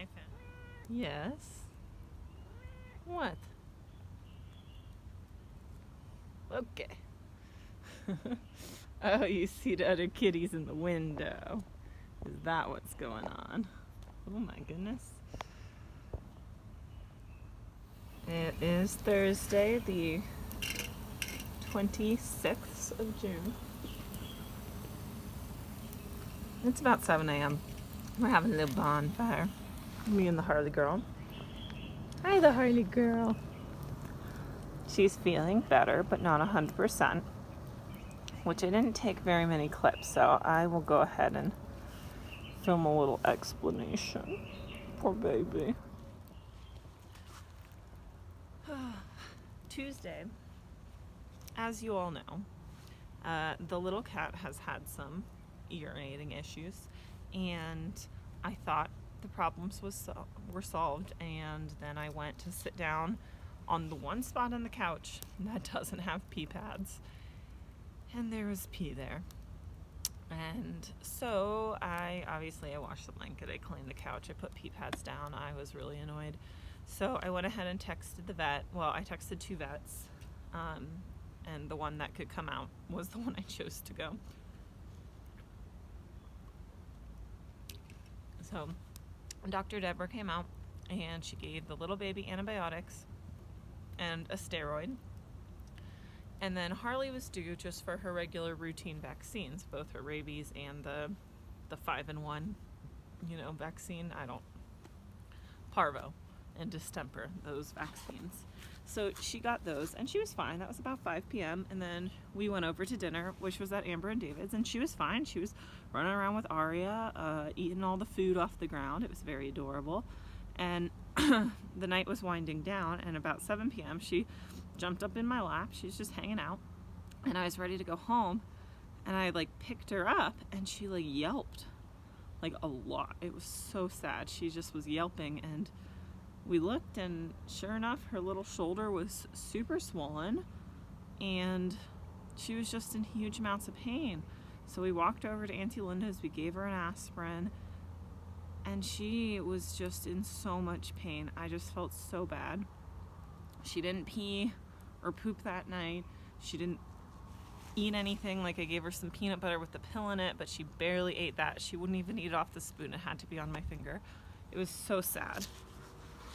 knife in. Yes. What? Okay. Oh, you see the other kitties in the window. Is that what's going on? Oh my goodness. It is Thursday, the 26th of June. It's about 7 a.m. We're having a little bonfire. Me and the Harley girl. Hi, the Harley girl. She's feeling better, but not 100%, which I didn't take very many clips, so I will go ahead and film a little explanation. Poor baby. Tuesday, as you all know, the little cat has had some urinating issues, and I thought the problems were solved, and then I went to sit down on the one spot on the couch that doesn't have pee pads, and there was pee there. And so I washed the blanket, I cleaned the couch, I put pee pads down. I was really annoyed, so I went ahead and texted the vet. Well, I texted 2 vets, and the one that could come out was the one I chose to go. So Dr. Deborah came out, and she gave the little baby antibiotics and a steroid. And then Harley was due just for her regular routine vaccines, both her rabies and the 5-in-1, vaccine. Parvo and distemper, those vaccines. So she got those, and she was fine. That was about 5 p.m. And then we went over to dinner, which was at Amber and David's, and she was fine. She was running around with Aria, eating all the food off the ground. It was very adorable. And the night was winding down, and about 7 p.m. she jumped up in my lap. She's just hanging out, and I was ready to go home, and I picked her up, and she yelped a lot. It was so sad. She just was yelping, and we looked, and sure enough, her little shoulder was super swollen, and she was just in huge amounts of pain. So we walked over to Auntie Linda's, we gave her an aspirin, and she was just in so much pain. I just felt so bad. She didn't pee or poop that night. She didn't eat anything. I gave her some peanut butter with the pill in it, but she barely ate that. She wouldn't even eat it off the spoon. It had to be on my finger. It was so sad.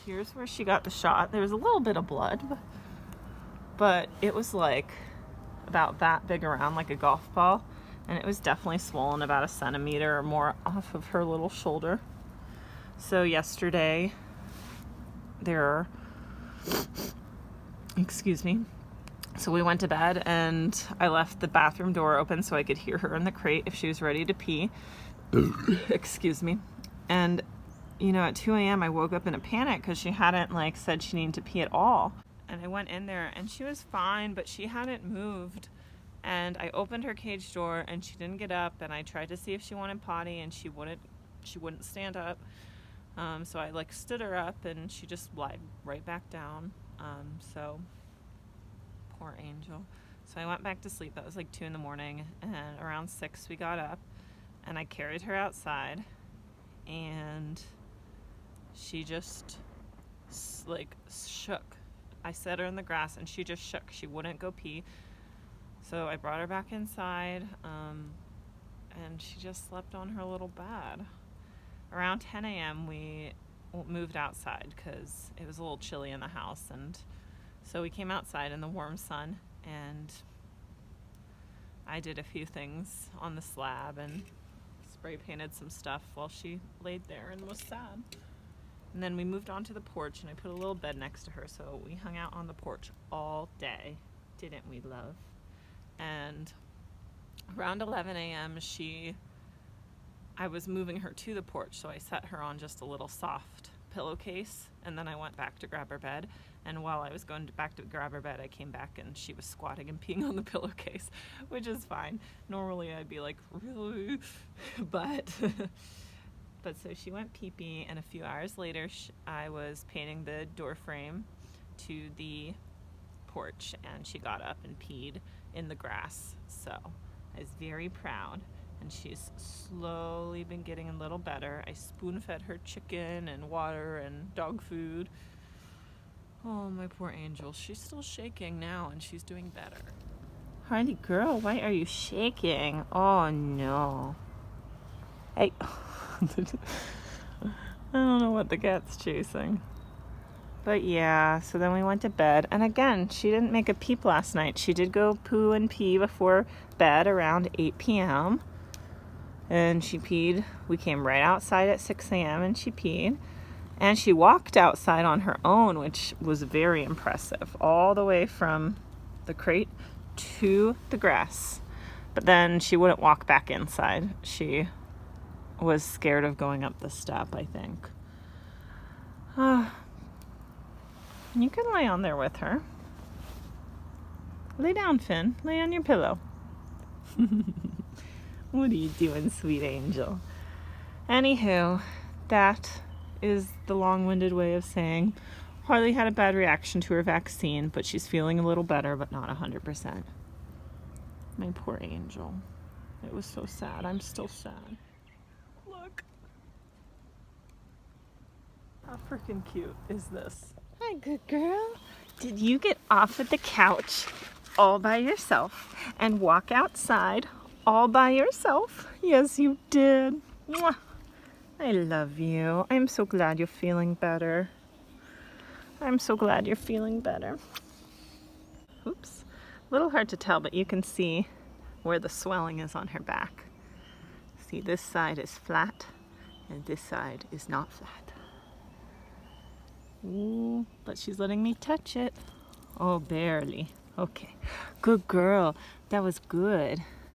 Here's where she got the shot. There was a little bit of blood, but it was about that big around, like a golf ball, and it was definitely swollen about 1 centimeter or more off of her little shoulder. So yesterday, so we went to bed, and I left the bathroom door open so I could hear her in the crate if she was ready to pee. Excuse me. And, at 2 a.m. I woke up in a panic because she hadn't, said she needed to pee at all. And I went in there, and she was fine, but she hadn't moved. And I opened her cage door, and she didn't get up, and I tried to see if she wanted potty, and she wouldn't stand up. So I stood her up, and she just lied right back down. So poor angel. So I went back to sleep. That was 2 in the morning, and around 6 we got up, and I carried her outside, and she just shook. I set her in the grass, and she just shook. She wouldn't go pee. So I brought her back inside, and she just slept on her little bed. Around 10 a.m. we moved outside because it was a little chilly in the house, and so we came outside in the warm sun, and I did a few things on the slab and spray painted some stuff while she laid there and was sad. And then we moved on to the porch, and I put a little bed next to her, so we hung out on the porch all day, didn't we, love? And around 11 a.m. I was moving her to the porch, so I set her on just a little soft pillowcase, and then I went back to grab her bed. And while I was going back to grab her bed, I came back, and she was squatting and peeing on the pillowcase, which is fine. Normally I'd be really? But so she went pee-pee, and a few hours later I was painting the door frame to the porch, and she got up and peed in the grass. So I was very proud. and she's slowly been getting a little better. I spoon-fed her chicken and water and dog food. Oh, my poor angel. She's still shaking now, and she's doing better. Harley girl, why are you shaking? Oh, no. Hey. I don't know what the cat's chasing. But yeah, so then we went to bed. And again, she didn't make a peep last night. She did go poo and pee before bed around 8 p.m. And she peed. We came right outside at 6 a.m. and she peed. And she walked outside on her own, which was very impressive. All the way from the crate to the grass. But then she wouldn't walk back inside. She was scared of going up the step, I think. You can lay on there with her. Lay down, Finn. Lay on your pillow. What are you doing, sweet angel? Anywho, that is the long-winded way of saying Harley had a bad reaction to her vaccine, but she's feeling a little better, but not 100%. My poor angel. It was so sad. I'm still sad. Look. How freaking cute is this? Hi, good girl. Did you get off of the couch all by yourself and walk outside all by yourself? Yes, you did. Mwah. I love you. I'm so glad you're feeling better. I'm so glad you're feeling better. Oops. A little hard to tell, but you can see where the swelling is on her back. See, this side is flat and this side is not flat. Ooh, but she's letting me touch it. Oh, barely. Okay. Good girl. That was good.